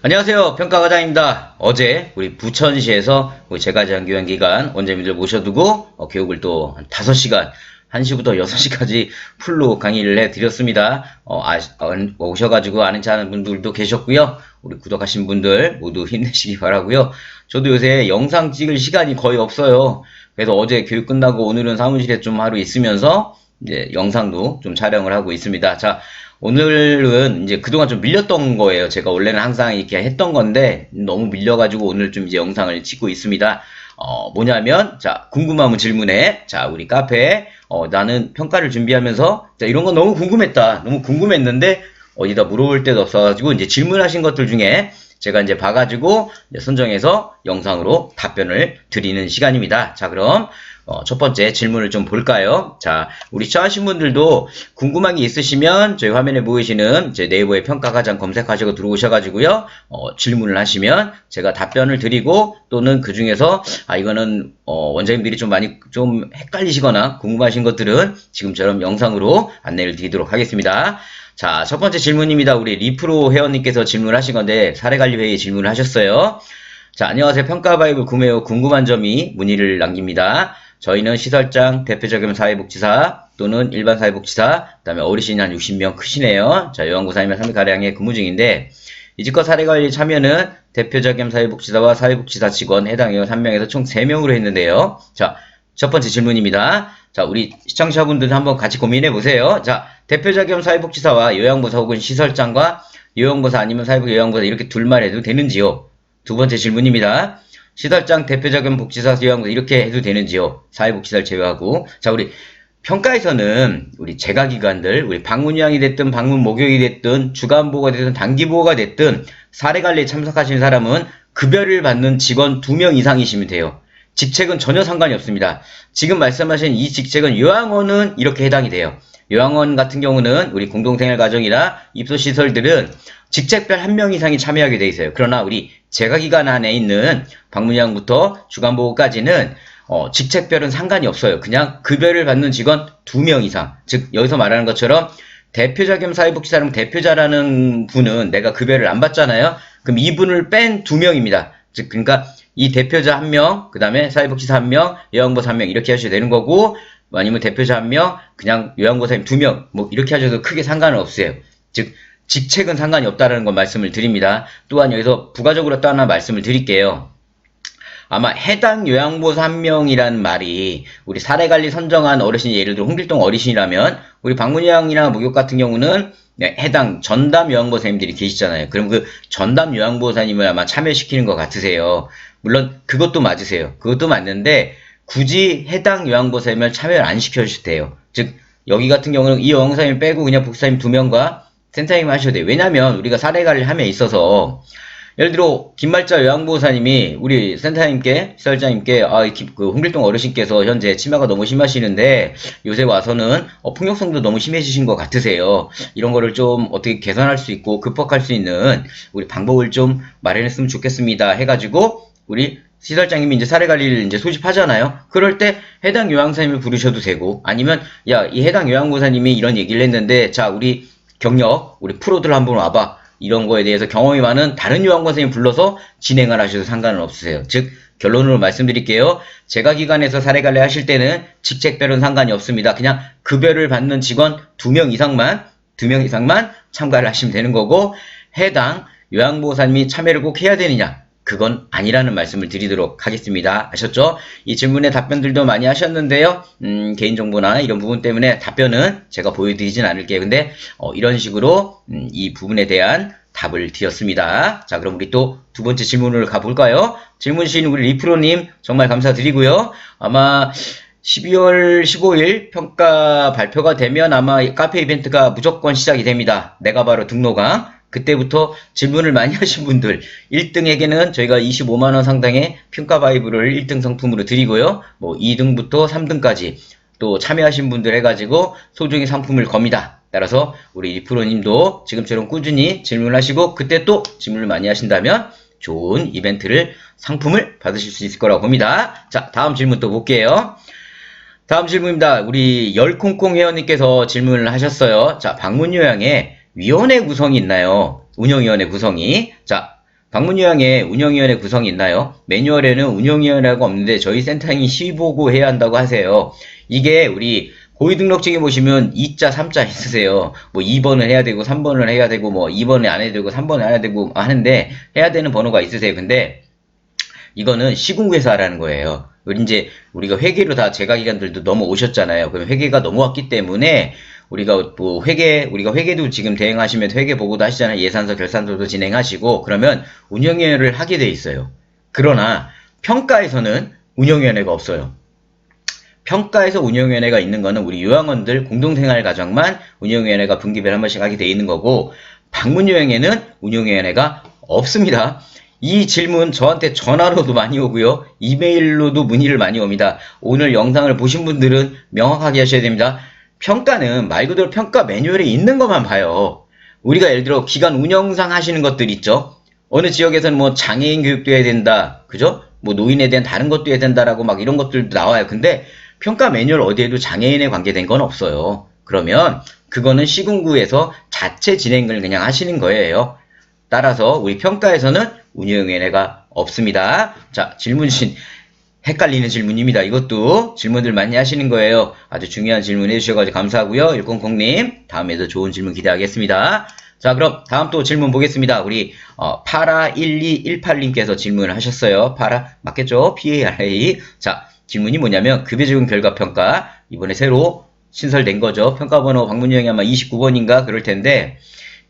안녕하세요. 평가과장입니다. 어제 우리 부천시에서 우리 재가장교환기간 원장님들 모셔두고 교육을 또 한 5시간, 1시부터 6시까지 풀로 강의를 해드렸습니다. 오셔가지고 아는 체 아는 분들도 계셨고요. 우리 구독하신 분들 모두 힘내시기 바라고요. 저도 요새 영상 찍을 시간이 거의 없어요. 그래서 어제 교육 끝나고 오늘은 사무실에 좀 하루 있으면서 이제 영상도 좀 촬영을 하고 있습니다. 자, 오늘은 이제 그동안 좀 밀렸던 거예요. 제가 원래는 항상 이렇게 했던 건데 너무 밀려가지고 오늘 좀 이제 영상을 찍고 있습니다. 뭐냐면 자, 궁금하면 질문해. 자, 우리 카페 나는 평가를 준비하면서 자, 이런 거 너무 궁금했다. 너무 궁금했는데 어디다 물어볼 데도 없어가지고 이제 질문하신 것들 중에 제가 이제 봐가지고 이제 선정해서 영상으로 답변을 드리는 시간입니다. 자, 그럼 첫 번째 질문을 좀 볼까요? 자, 우리 시청하신 분들도 궁금한 게 있으시면 저희 화면에 보이시는 제 네이버에 평가과장 검색하시고 들어오셔가지고요, 질문을 하시면 제가 답변을 드리고 또는 그 중에서 이거는 원장님들이 좀 많이 좀 헷갈리시거나 궁금하신 것들은 지금처럼 영상으로 안내를 드리도록 하겠습니다. 자, 첫 번째 질문입니다. 우리 리프로 회원님께서 질문을 하신 건데 사례관리 회의에 질문을 하셨어요. 자, 안녕하세요. 평가바이블 구매 후 궁금한 점이 문의를 남깁니다. 저희는 시설장, 대표적인 사회복지사 또는 일반 사회복지사, 그 다음에 어르신이 한 60명 크시네요. 자, 요양보사님은 3가량에 근무 중인데 이직과 사례관리 참여는 대표적인 사회복지사와 사회복지사 직원 해당 회원 3명에서 총 3명으로 했는데요. 자, 첫 번째 질문입니다. 자, 우리 시청자분들 한번 같이 고민해 보세요. 자, 대표자겸 사회복지사와 요양보사 혹은 시설장과 요양보사 아니면 사회복지요양보사 이렇게 둘만 해도 되는지요? 두 번째 질문입니다. 시설장, 대표자겸 복지사, 요양보사 이렇게 해도 되는지요? 사회복지사를 제외하고. 자, 우리 평가에서는 우리 재가기관들, 우리 방문요양이 됐든 방문 목욕이 됐든 주간보호가 됐든 단기보호가 됐든 사례관리에 참석하시는 사람은 급여를 받는 직원 2명 이상이시면 돼요. 직책은 전혀 상관이 없습니다. 지금 말씀하신 이 직책은 요양원은 이렇게 해당이 돼요. 요양원 같은 경우는 우리 공동생활가정이나 입소시설들은 직책별 1명 이상이 참여하게 돼 있어요. 그러나 우리 재가기관 안에 있는 방문요양부터 주간보호까지는 직책별은 상관이 없어요. 그냥 급여를 받는 직원 2명 이상. 즉 여기서 말하는 것처럼 대표자 겸 사회복지사랑 대표자라는 분은 내가 급여를 안 받잖아요. 그럼 이분을 뺀 2명입니다. 즉 그러니까 이 대표자 1명, 그 다음에 사회복지사 1명, 요양보사 1명 이렇게 하셔도 되는 거고, 아니면 대표자 1명, 그냥 요양보사님 2명 뭐 이렇게 하셔도 크게 상관은 없어요. 즉 직책은 상관이 없다는 걸 말씀을 드립니다. 또한 여기서 부가적으로 또 하나 말씀을 드릴게요. 아마 해당 요양보사 1명이라는 말이 우리 사례관리 선정한 어르신이 예를 들어 홍길동 어르신이라면 우리 방문요양이나 목욕 같은 경우는 해당 전담 요양보사님들이 계시잖아요. 그럼 그 전담 요양보사님을 아마 참여시키는 것 같으세요. 물론 그것도 맞으세요. 그것도 맞는데 굳이 해당 요양보사님을 참여를 안 시켜주셔도 돼요. 즉 여기 같은 경우는 이 요양보사님 빼고 그냥 복사님 2명과 센터님 하셔도 돼요. 왜냐하면 우리가 사례관리를 함에 있어서 예를 들어 김말자 요양보호사님이 우리 센터님께 시설장님께 그 홍길동 어르신께서 현재 치매가 너무 심하시는데 요새 와서는 폭력성도 너무 심해지신 것 같으세요. 이런 거를 좀 어떻게 개선할 수 있고 극복할 수 있는 우리 방법을 좀 마련했으면 좋겠습니다. 해가지고 우리 시설장님이 이제 사례관리를 이제 소집하잖아요. 그럴 때 해당 요양사님을 부르셔도 되고 아니면 야, 이 해당 요양보호사님이 이런 얘기를 했는데 자, 우리 경력 우리 프로들 한번 와봐. 이런 거에 대해서 경험이 많은 다른 요양보호 선생님 불러서 진행을 하셔도 상관은 없으세요. 즉 결론으로 말씀드릴게요. 재가기관에서 사례관리 하실 때는 직책별은 상관이 없습니다. 그냥 급여를 받는 직원 2명 이상만 참가를 하시면 되는 거고 해당 요양보호사님이 참여를 꼭 해야 되느냐? 그건 아니라는 말씀을 드리도록 하겠습니다. 아셨죠? 이 질문에 답변들도 많이 하셨는데요. 개인정보나 이런 부분 때문에 답변은 제가 보여드리진 않을게요. 근데 이런 식으로 이 부분에 대한 답을 드렸습니다. 자, 그럼 우리 또 두 번째 질문을 가볼까요? 질문 주신 우리 리프로님 정말 감사드리고요. 아마 12월 15일 평가 발표가 되면 아마 카페 이벤트가 무조건 시작이 됩니다. 내가 바로 등록왕. 그때부터 질문을 많이 하신 분들 1등에게는 저희가 25만원 상당의 평가바이블을 1등 상품으로 드리고요. 뭐 2등부터 3등까지 또 참여하신 분들 해가지고 소정의 상품을 겁니다. 따라서 우리 리프로님도 지금처럼 꾸준히 질문을 하시고 그때 또 질문을 많이 하신다면 좋은 이벤트를 상품을 받으실 수 있을 거라고 봅니다. 자, 다음 질문 또 볼게요. 다음 질문입니다. 우리 열콩콩 회원님께서 질문을 하셨어요. 자, 방문요양에 위원회 구성이 있나요? 운영위원회 구성이. 자, 방문요양에 운영위원회 구성이 있나요? 매뉴얼에는 운영위원회가 없는데 저희 센터장이 시보고 해야 한다고 하세요. 이게 우리 고위등록증에 보시면 2자, 3자 있으세요. 뭐 2번을 해야 되고 3번을 해야 되고 뭐 2번을 안 해야 되고 3번을 안 해야 되고 하는데 해야 되는 번호가 있으세요. 근데 이거는 시군구에서 하라는 거예요. 이제 우리가 회계로 다 재가기관들도 넘어오셨잖아요. 그럼 회계가 넘어왔기 때문에 우리가 뭐 우리가 회계도 지금 대행하시면 회계 보고도 하시잖아요. 예산서, 결산서도 진행하시고 그러면 운영위원회를 하게 돼 있어요. 그러나 평가에서는 운영위원회가 없어요. 평가에서 운영위원회가 있는 거는 우리 요양원들 공동생활가정만 운영위원회가 분기별 한 번씩 하게 돼 있는 거고 방문요양에는 운영위원회가 없습니다. 이 질문 저한테 전화로도 많이 오고요. 이메일로도 문의를 많이 옵니다. 오늘 영상을 보신 분들은 명확하게 하셔야 됩니다. 평가는 말 그대로 평가 매뉴얼에 있는 것만 봐요. 우리가 예를 들어 기관 운영상 하시는 것들 있죠. 어느 지역에서는 뭐 장애인 교육도 해야 된다. 그죠? 뭐 노인에 대한 다른 것도 해야 된다라고 막 이런 것들도 나와요. 근데 평가 매뉴얼 어디에도 장애인에 관계된 건 없어요. 그러면 그거는 시군구에서 자체 진행을 그냥 하시는 거예요. 따라서 우리 평가에서는 운영위원회가 없습니다. 자, 헷갈리는 질문입니다. 이것도 질문들 많이 하시는 거예요. 아주 중요한 질문 해주셔가지고 감사하고요. 1000님, 다음에도 좋은 질문 기대하겠습니다. 자, 그럼 다음 또 질문 보겠습니다. 우리 파라1218님께서 질문을 하셨어요. 파라 맞겠죠? PARA. 자, 질문이 뭐냐면 급여적용 결과평가 이번에 새로 신설된 거죠. 평가번호 방문요양이 아마 29번인가 그럴 텐데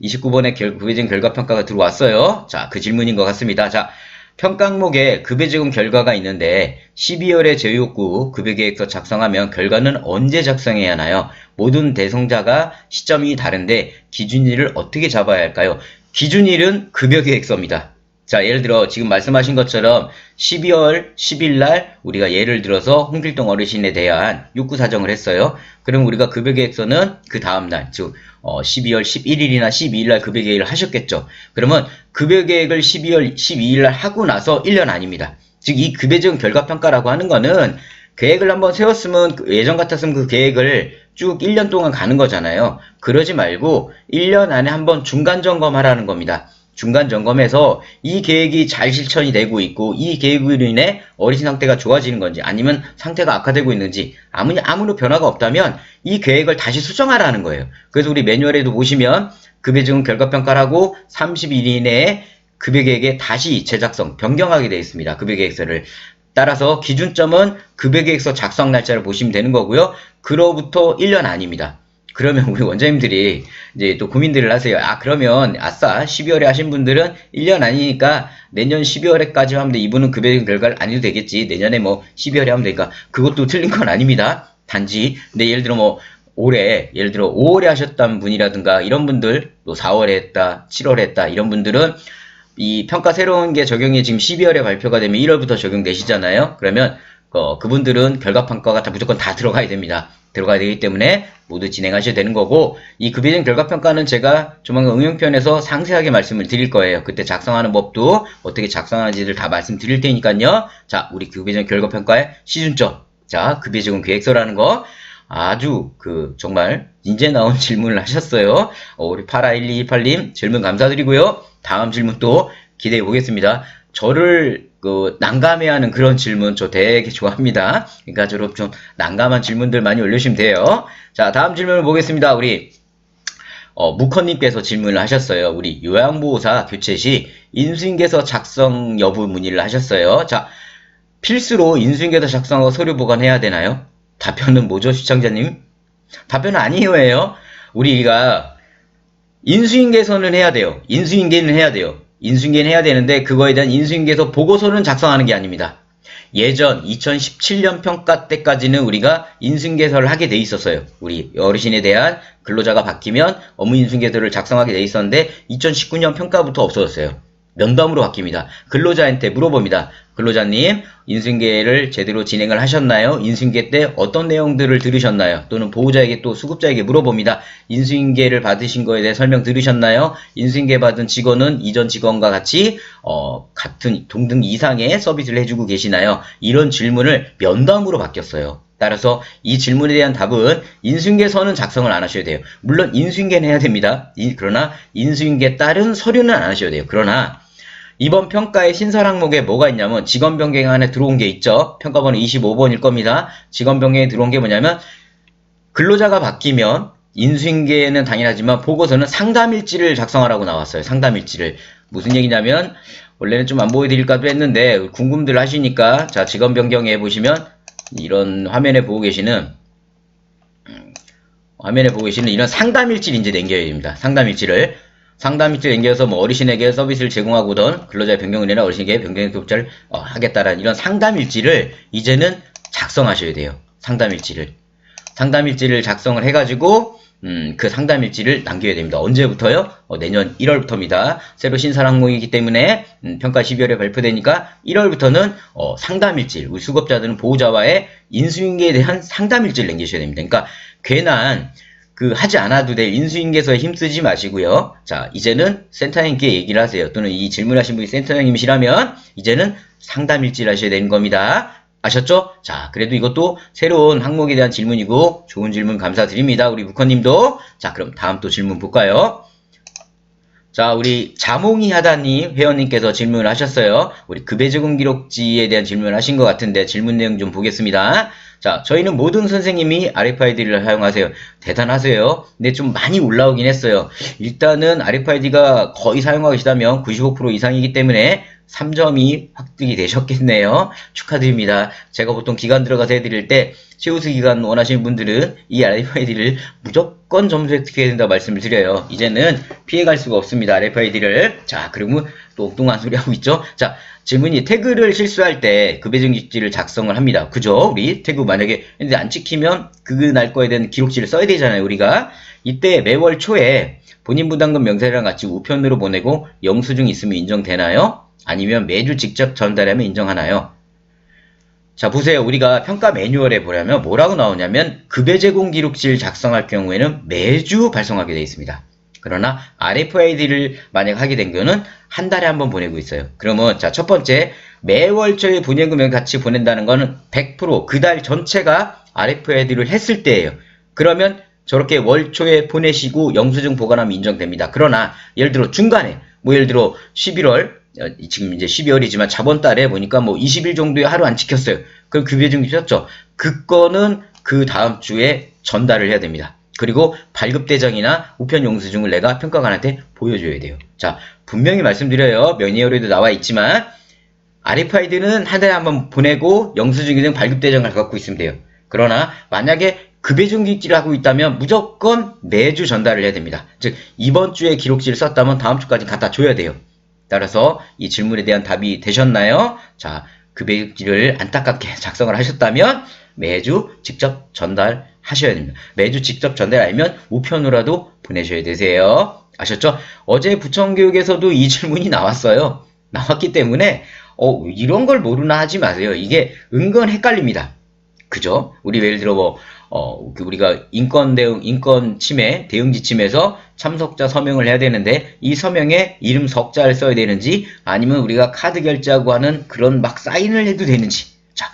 29번에 급여적용 결과평가가 들어왔어요. 자, 그 질문인 것 같습니다. 자, 평가 항목에 급여적용 결과가 있는데 12월에 제6구 급여계획서 작성하면 결과는 언제 작성해야 하나요? 모든 대상자가 시점이 다른데 기준일을 어떻게 잡아야 할까요? 기준일은 급여계획서입니다. 자, 예를 들어 지금 말씀하신 것처럼 12월 10일 날 우리가 예를 들어서 홍길동 어르신에 대한 욕구 사정을 했어요. 그럼 우리가 급여계획서는 그 다음날, 즉 12월 11일이나 12일 날 급여계획을 하셨겠죠. 그러면 급여계획을 12월 12일 날 하고 나서 1년 아닙니다. 즉 이 급여적용 결과평가라고 하는 거는 계획을 한번 세웠으면 예전 같았으면 그 계획을 쭉 1년 동안 가는 거잖아요. 그러지 말고 1년 안에 한번 중간 점검하라는 겁니다. 중간 점검에서 이 계획이 잘 실천이 되고 있고 이 계획으로 인해 어르신 상태가 좋아지는 건지 아니면 상태가 악화되고 있는지 아무런 변화가 없다면 이 계획을 다시 수정하라는 거예요. 그래서 우리 매뉴얼에도 보시면 급여적용 결과평가를 하고 30일 이내에 급여계획에 다시 재작성, 변경하게 되어 있습니다. 급여계획서를. 따라서 기준점은 급여계획서 작성 날짜를 보시면 되는 거고요. 그로부터 1년 아닙니다. 그러면 우리 원장님들이 이제 또 고민들을 하세요. 그러면 아싸 12월에 하신 분들은 1년 아니니까 내년 12월에까지 하면 돼. 이분은 급여적용 결과를 안 해도 되겠지. 내년에 뭐 12월에 하면 되니까 그것도 틀린 건 아닙니다. 단지 근데 예를 들어 뭐 예를 들어 5월에 하셨던 분이라든가 이런 분들 또 4월에 했다, 7월에 했다 이런 분들은 이 평가 새로운 게 적용이 지금 12월에 발표가 되면 1월부터 적용되시잖아요. 그러면 그분들은 결과평가가 무조건 다 들어가야 됩니다. 들어가야 되기 때문에 모두 진행하셔야 되는 거고 이 급여적용 결과평가는 제가 조만간 응용편에서 상세하게 말씀을 드릴 거예요. 그때 작성하는 법도 어떻게 작성하는지를 다 말씀드릴 테니까요. 자, 우리 급여적용 결과평가의 시준점. 자, 급여적용 계획서라는 거 아주 정말 인제 나온 질문을 하셨어요. 우리 파라1228님 질문 감사드리고요. 다음 질문 또 기대해 보겠습니다. 저를 난감해하는 그런 질문 저 되게 좋아합니다. 그러니까 저런 좀 난감한 질문들 많이 올려주시면 돼요. 자, 다음 질문을 보겠습니다. 우리 무커님께서 질문을 하셨어요. 우리 요양보호사 교체 시 인수인계서 작성 여부 문의를 하셨어요. 자, 필수로 인수인계서 작성하고 서류 보관해야 되나요? 답변은 뭐죠, 시청자님? 답변은 아니에요. 우리가 인수인계서는 해야 돼요. 인수인계는 해야 돼요. 인수인계는 해야 되는데 그거에 대한 인수인계서 보고서는 작성하는 게 아닙니다. 예전 2017년 평가 때까지는 우리가 인수인계서를 하게 돼 있었어요. 우리 어르신에 대한 근로자가 바뀌면 업무 인수인계서를 작성하게 돼 있었는데 2019년 평가부터 없어졌어요. 면담으로 바뀝니다. 근로자한테 물어봅니다. 근로자님, 인수인계를 제대로 진행을 하셨나요? 인수인계 때 어떤 내용들을 들으셨나요? 또는 보호자에게 또 수급자에게 물어봅니다. 인수인계를 받으신 거에 대해 설명 들으셨나요? 인수인계 받은 직원은 이전 직원과 같이 같은 동등 이상의 서비스를 해주고 계시나요? 이런 질문을 면담으로 바뀌었어요. 따라서 이 질문에 대한 답은 인수인계서는 작성을 안 하셔야 돼요. 물론 인수인계는 해야 됩니다. 그러나 인수인계에 따른 서류는 안 하셔야 돼요. 그러나 이번 평가의 신설 항목에 뭐가 있냐면 직원 변경 안에 들어온 게 있죠. 평가번호 25번일 겁니다. 직원 변경에 들어온 게 뭐냐면 근로자가 바뀌면 인수인계는 당연하지만 보고서는 상담일지를 작성하라고 나왔어요. 상담일지를. 무슨 얘기냐면 원래는 좀 안 보여드릴까도 했는데 궁금들 하시니까 자 직원 변경에 보시면 이런 화면에 보고 계시는 이런 상담일지를 이제 남겨야 됩니다. 상담일지를 남겨서 뭐 어르신에게 서비스를 제공하고던 근로자의 변경 의뢰나 어르신에게 변경 교육자를 하겠다라는 이런 상담일지를 이제는 작성하셔야 돼요. 상담일지를 작성을 해가지고 그 상담일지를 남겨야 됩니다. 언제부터요? 내년 1월부터입니다. 새로 신설 항목이기 때문에 평가 12월에 발표되니까 1월부터는 상담일지, 우리 수급자들은 보호자와의 인수인계에 대한 상담일지를 남기셔야 됩니다. 그러니까 괜한 하지 않아도 될 인수인계서에 힘쓰지 마시고요. 자, 이제는 센터장님께 얘기를 하세요. 또는 이 질문하신 분이 센터장님이시라면 이제는 상담일지를 하셔야 되는 겁니다. 아셨죠? 자, 그래도 이것도 새로운 항목에 대한 질문이고 좋은 질문 감사드립니다. 우리 무커님도. 자, 그럼 다음 또 질문 볼까요? 자, 우리 자몽이 하다님 회원님께서 질문을 하셨어요. 우리 급여제공 기록지에 대한 질문을 하신 것 같은데 질문 내용 좀 보겠습니다. 자, 저희는 모든 선생님이 RFID를 사용하세요. 대단하세요. 근데 좀 많이 올라오긴 했어요. 일단은 RFID가 거의 사용하고 계시다면 95% 이상이기 때문에 3점이 획득이 되셨겠네요. 축하드립니다. 제가 보통 기간 들어가서 해드릴 때 최우수 기간 원하시는 분들은 이 RFID를 무조건 점수 획득해야 된다고 말씀을 드려요. 이제는 피해갈 수가 없습니다. RFID를. 자, 그러면 또 엉뚱한 소리 하고 있죠. 자, 질문이 태그를 실수할 때 급여증기지를 작성을 합니다. 그죠? 우리 태그 만약에 근데 안 찍히면 그날 거에 대한 기록지를 써야 되잖아요. 우리가 이때 매월 초에 본인 부담금 명세랑 같이 우편으로 보내고 영수증 있으면 인정되나요? 아니면 매주 직접 전달하면 인정하나요? 자, 보세요. 우리가 평가 매뉴얼에 보려면 뭐라고 나오냐면 급여 제공 기록지를 작성할 경우에는 매주 발송하게 되어 있습니다. 그러나 RFID를 만약 하게 된 경우는 한 달에 한 번 보내고 있어요. 그러면 자, 첫 번째 매월 초에 분양금액 같이 보낸다는 거는 100% 그 달 전체가 RFID를 했을 때예요. 그러면 저렇게 월 초에 보내시고 영수증 보관하면 인정됩니다. 그러나 예를 들어 중간에 뭐 예를 들어 11월 지금 이제 12월이지만 저번 달에 보니까 뭐 20일 정도에 하루 안 지켰어요. 그럼 급여증이 썼죠. 그 거는 그 다음 주에 전달을 해야 됩니다. 그리고 발급대장이나 우편 영수증을 내가 평가관한테 보여줘야 돼요. 자, 분명히 말씀드려요. 매뉴얼에도 나와 있지만 RFID는 한 달에 한 번 보내고 영수증이든 발급대장을 갖고 있으면 돼요. 그러나 만약에 급여증기록지를 하고 있다면 무조건 매주 전달을 해야 됩니다. 즉 이번 주에 기록지를 썼다면 다음 주까지 갖다 줘야 돼요. 따라서 이 질문에 대한 답이 되셨나요? 자, 급여증기를 안타깝게 작성을 하셨다면 매주 직접 전달하셔야 됩니다. 매주 직접 전달 알면 우편으로라도 보내셔야 되세요. 아셨죠? 어제 부천교육에서도 이 질문이 나왔어요. 나왔기 때문에 이런 걸 모르나 하지 마세요. 이게 은근 헷갈립니다. 그죠? 우리 예를 들어 뭐 우리가 인권 침해, 대응 지침에서 참석자 서명을 해야 되는데 이 서명에 이름 석자를 써야 되는지 아니면 우리가 카드 결제하고 하는 그런 막 사인을 해도 되는지 자,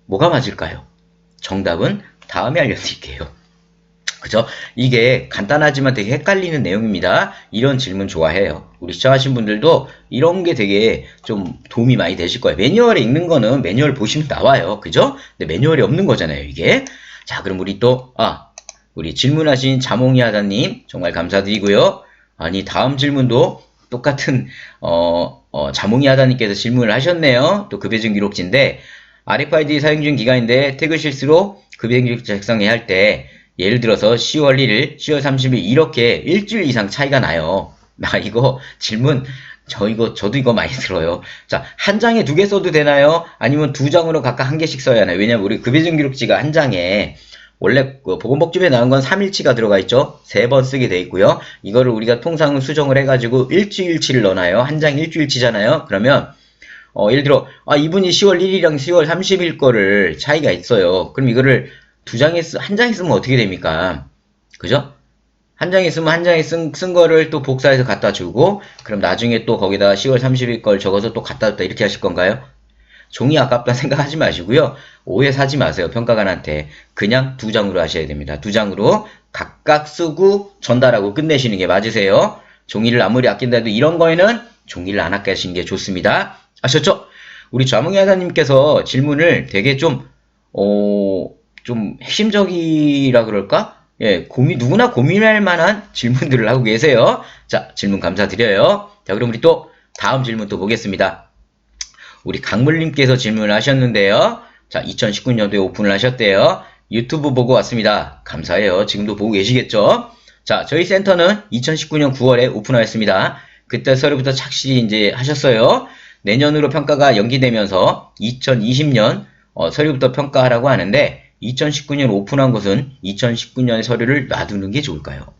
뭐가 맞을까요? 정답은 다음에 알려드릴게요. 그죠? 이게 간단하지만 되게 헷갈리는 내용입니다. 이런 질문 좋아해요. 우리 시청하신 분들도 이런 게 되게 좀 도움이 많이 되실 거예요. 매뉴얼에 읽는 거는 매뉴얼 보시면 나와요. 그죠? 근데 매뉴얼이 없는 거잖아요, 이게. 자, 그럼 우리 또, 우리 질문하신 자몽이 하다님, 정말 감사드리고요. 아니, 다음 질문도 똑같은, 자몽이 하다님께서 질문을 하셨네요. 또 급여증 기록지인데, RFID 사용 중 기간인데 태그 실수로 급여증 기록지 작성해야 할 때, 예를 들어서 10월 1일, 10월 30일 이렇게 일주일 이상 차이가 나요. 이거 질문 저도 이거 많이 들어요. 자, 한 장에 2개 써도 되나요? 아니면 2장으로 각각 1개씩 써야 하나요? 왜냐면 우리 급여증 기록지가 한 장에 원래 보건복지부에 나온 건 3일치가 들어가 있죠. 3번 쓰게 돼 있고요. 이거를 우리가 통상은 수정을 해가지고 일주일치를 넣어놔요. 한 장 일주일치잖아요. 그러면 예를 들어 이분이 10월 1일이랑 10월 30일 거를 차이가 있어요. 그럼 이거를 한 장에 쓰면 어떻게 됩니까? 그죠? 한 장에 쓰면 한 장에 쓴 거를 또 복사해서 갖다 주고, 그럼 나중에 또 거기다 10월 30일 걸 적어서 또 갖다 줬다 이렇게 하실 건가요? 종이 아깝다 생각하지 마시고요. 오해 사지 마세요. 평가관한테. 그냥 2장으로 하셔야 됩니다. 2장으로 각각 쓰고 전달하고 끝내시는 게 맞으세요. 종이를 아무리 아낀다 해도 이런 거에는 종이를 안 아껴 하시는 게 좋습니다. 아셨죠? 우리 좌몽이 하사님께서 질문을 되게 좀 핵심적이라 그럴까? 예, 누구나 고민할 만한 질문들을 하고 계세요. 자, 질문 감사드려요. 자, 그럼 우리 또 다음 질문 또 보겠습니다. 우리 강물님께서 질문을 하셨는데요. 자, 2019년도에 오픈을 하셨대요. 유튜브 보고 왔습니다. 감사해요. 지금도 보고 계시겠죠? 자, 저희 센터는 2019년 9월에 오픈하였습니다. 그때 서류부터 착실히 이제 하셨어요. 내년으로 평가가 연기되면서 2020년 서류부터 평가하라고 하는데 2019년 오픈한 곳은 2019년의 서류를 놔두는 게 좋을까요?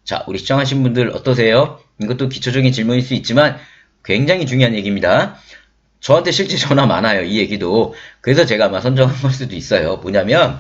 자, 우리 시청하신 분들 어떠세요? 이것도 기초적인 질문일 수 있지만 굉장히 중요한 얘기입니다. 저한테 실제 전화 많아요. 이 얘기도. 그래서 제가 아마 선정한 걸 수도 있어요. 뭐냐면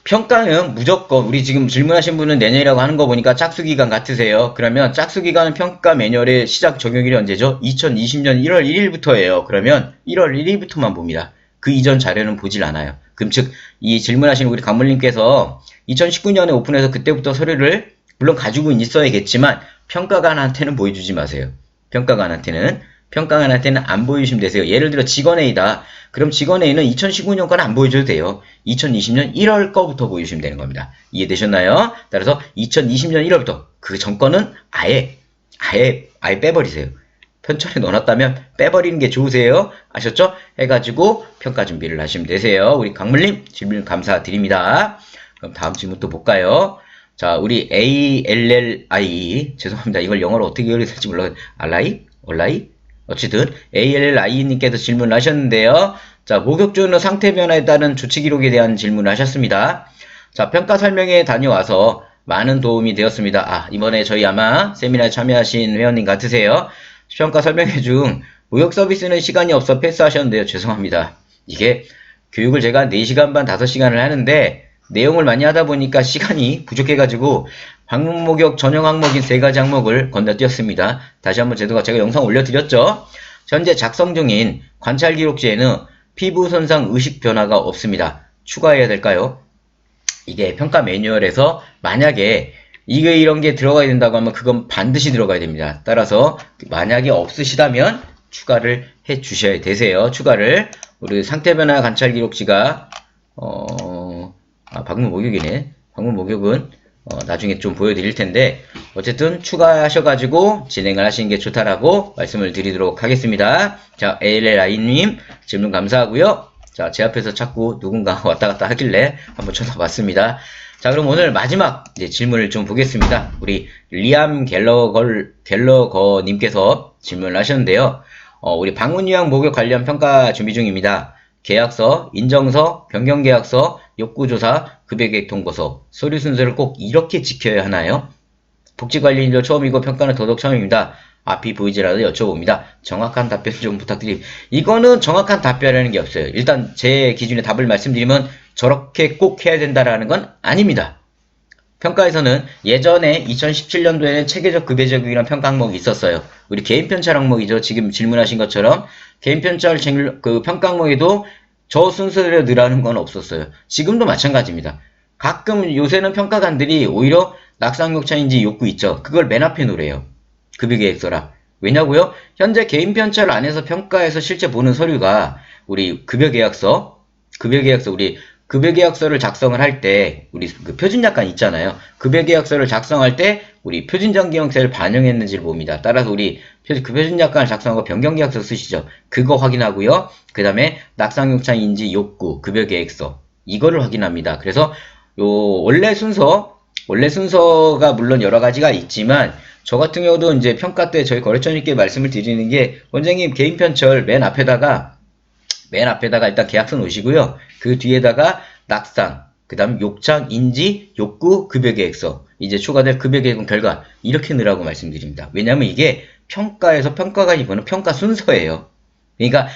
평가는 무조건 우리 지금 질문하신 분은 내년이라고 하는 거 보니까 짝수기간 같으세요. 그러면 짝수기간 평가 매뉴얼의 시작 적용일이 언제죠? 2020년 1월 1일부터예요. 그러면 1월 1일부터만 봅니다. 그 이전 자료는 보질 않아요. 그럼 즉 이 질문하신 우리 강물님께서 2019년에 오픈해서 그때부터 서류를 물론 가지고 있어야겠지만 평가관한테는 보여주지 마세요. 평가관한테는 안 보여주시면 되세요. 예를 들어 직원회의다. 그럼 직원회의는 2019년 거는 안 보여줘도 돼요. 2020년 1월 거부터 보여주시면 되는 겁니다. 이해되셨나요? 따라서 2020년 1월부터 그 전거는 아예 빼버리세요. 편찬에 넣어놨다면 빼버리는 게 좋으세요. 아셨죠? 해가지고 평가 준비를 하시면 되세요. 우리 강물님 질문 감사드립니다. 그럼 다음 질문 또 볼까요? 자, 우리 ALLI 죄송합니다. 이걸 영어로 어떻게 읽어야 될지 몰라요. 얼라이? 어쨌든 ALLI님께서 질문을 하셨는데요. 자, 목욕주는 상태 변화에 따른 조치 기록에 대한 질문을 하셨습니다. 자, 평가 설명회에 다녀와서 많은 도움이 되었습니다. 이번에 저희 아마 세미나에 참여하신 회원님 같으세요. 평가 설명회 중 목욕 서비스는 시간이 없어 패스하셨는데요. 죄송합니다. 이게 교육을 제가 4시간 반 5시간을 하는데 내용을 많이 하다 보니까 시간이 부족해가지고 방문 목욕 전용 항목인 3가지 항목을 건너뛰었습니다. 다시 한번 제가 영상 올려드렸죠. 현재 작성 중인 관찰 기록지에는 피부 손상 의식 변화가 없습니다. 추가해야 될까요? 이게 평가 매뉴얼에서 만약에 이런 게 들어가야 된다고 하면 그건 반드시 들어가야 됩니다. 따라서 만약에 없으시다면 추가를 해 주셔야 되세요. 추가를 우리 상태 변화 관찰 기록지가 방문 목욕이네. 방문 목욕은 나중에 좀 보여드릴 텐데 어쨌든 추가하셔가지고 진행을 하시는 게 좋다라고 말씀을 드리도록 하겠습니다. 자, ALLI님 질문 감사하고요. 자, 제 앞에서 자꾸 누군가 왔다 갔다 하길래 한번 쳐다봤습니다. 자, 그럼 오늘 마지막 이제 질문을 좀 보겠습니다. 우리 리암 갤러거님께서 질문을 하셨는데요. 우리 방문 유형 목욕 관련 평가 준비 중입니다. 계약서, 인정서, 변경계약서, 욕구조사, 급여계획 통보서, 서류 순서를 꼭 이렇게 지켜야 하나요? 복지관리인도 처음이고 평가는 더더욱 처음입니다. 앞이 보이지라도 여쭤봅니다. 정확한 답변 좀 부탁드립니다. 이거는 정확한 답변이라는 게 없어요. 일단 제 기준의 답을 말씀드리면 저렇게 꼭 해야 된다라는 건 아닙니다. 평가에서는 예전에 2017년도에는 체계적 급여적이라는 평가 항목이 있었어요. 우리 개인 편찬 항목이죠. 지금 질문하신 것처럼 개인 편찬 그 평가 항목에도 저 순서대로 넣으라는 건 없었어요. 지금도 마찬가지입니다. 가끔 요새는 평가관들이 오히려 낙상욕차인지 욕구 있죠. 그걸 맨 앞에 놓으래요. 급여계획서라. 왜냐고요? 현재 개인 편차를 안 해서 평가에서 실제 보는 서류가 우리 급여계약서 우리 급여계약서를 작성을 할 때 우리 그 표준약관 있잖아요. 급여계약서를 작성할 때 우리 표준정기 형태를 반영했는지를 봅니다. 따라서 우리 그 표준약관을 작성하고 변경계약서 쓰시죠. 그거 확인하고요. 그 다음에 낙상욕차인지 욕구, 급여계획서 이거를 확인합니다. 그래서 원래 순서가 물론 여러 가지가 있지만 저 같은 경우도 이제 평가 때 저희 거래처님께 말씀을 드리는 게 원장님 개인 편철 맨 앞에다가 일단 계약서 놓으시고요. 그 뒤에다가 낙상, 그 다음 욕창, 인지, 욕구, 급여계획서 이제 추가될 급여계획 결과 이렇게 넣으라고 말씀드립니다. 왜냐하면 이게 평가에서 평가관이 보는 평가 순서예요. 그러니까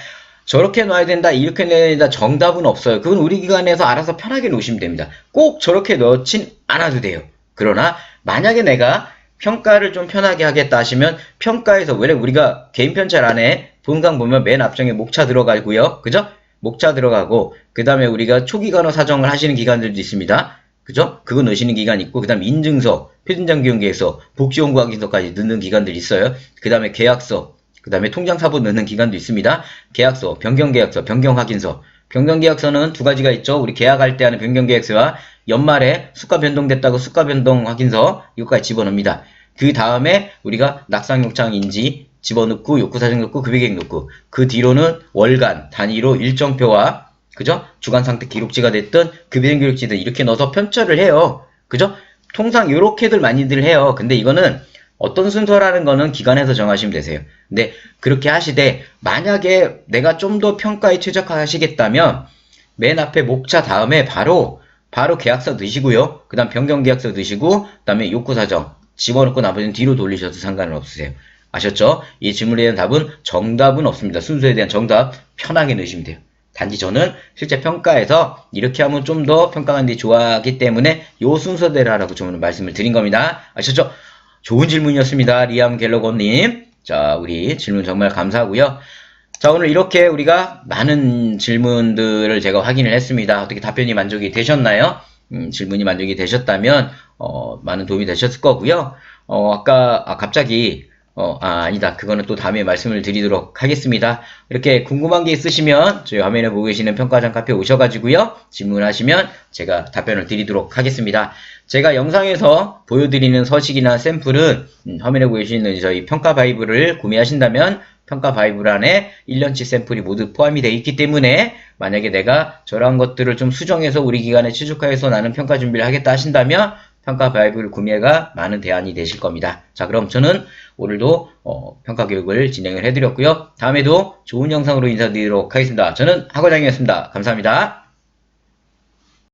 저렇게 놔야 된다, 이렇게 놔야 된다 정답은 없어요. 그건 우리 기관에서 알아서 편하게 놓으시면 됩니다. 꼭 저렇게 넣진 않아도 돼요. 그러나 만약에 내가 평가를 좀 편하게 하겠다 하시면 평가에서 왜냐면 우리가 개인 편찬 안에 본강 보면 맨 앞장에 목차 들어가고요. 그죠? 목차 들어가고 그 다음에 우리가 초기간호 사정을 하시는 기관들도 있습니다. 그죠? 그거 넣으시는 기간 있고 그 다음 인증서 표준장기용계획서, 복지연구 확인서까지 넣는 기관들이 있어요. 그 다음에 계약서, 그 다음에 통장사본 넣는 기관도 있습니다. 계약서, 변경계약서, 변경확인서. 변경계약서는 두 가지가 있죠. 우리 계약할 때 하는 변경계약서와 연말에 수가 변동됐다고 수가 변동 확인서 이것까지 집어넣습니다. 그 다음에 우리가 낙상요청인지 집어넣고 욕구사정 넣고 급여계획 넣고 그 뒤로는 월간 단위로 일정표와 그죠? 주간상태 기록지가 됐든 급여행 기록지든 이렇게 넣어서 편철을 해요. 그죠? 통상 요렇게들 많이들 해요. 근데 이거는 어떤 순서라는 거는 기관에서 정하시면 되세요. 근데 그렇게 하시되 만약에 내가 좀 더 평가에 최적화하시겠다면 맨 앞에 목차 다음에 바로 계약서 넣으시고요. 그 다음 변경계약서 넣으시고 그 다음에 욕구사정 집어넣고 나머지는 뒤로 돌리셔도 상관은 없으세요. 아셨죠? 이 질문에 대한 답은 정답은 없습니다. 순서에 대한 정답 편하게 넣으시면 돼요. 단지 저는 실제 평가에서 이렇게 하면 좀 더 평가하는 데 좋아하기 때문에 요 순서대로 하라고 저는 말씀을 드린 겁니다. 아셨죠? 좋은 질문이었습니다. 리암 갤러거님. 자, 우리 질문 정말 감사하고요. 자, 오늘 이렇게 우리가 많은 질문들을 제가 확인을 했습니다. 어떻게 답변이 만족이 되셨나요? 질문이 만족이 되셨다면 많은 도움이 되셨을 거고요. 갑자기 아니다. 그거는 또 다음에 말씀을 드리도록 하겠습니다. 이렇게 궁금한 게 있으시면 저희 화면에 보고 계시는 평가장 카페 오셔가지고요. 질문하시면 제가 답변을 드리도록 하겠습니다. 제가 영상에서 보여드리는 서식이나 샘플은 화면에 보고 계시는 저희 평가 바이블을 구매하신다면 평가 바이블 안에 1년치 샘플이 모두 포함이 되어 있기 때문에 만약에 내가 저러한 것들을 좀 수정해서 우리 기관에 최적화해서 나는 평가 준비를 하겠다 하신다면 평가 바이블 구매가 많은 대안이 되실 겁니다. 자, 그럼 저는 오늘도 평가 교육을 진행을 해드렸고요. 다음에도 좋은 영상으로 인사드리도록 하겠습니다. 저는 학원장이었습니다. 감사합니다.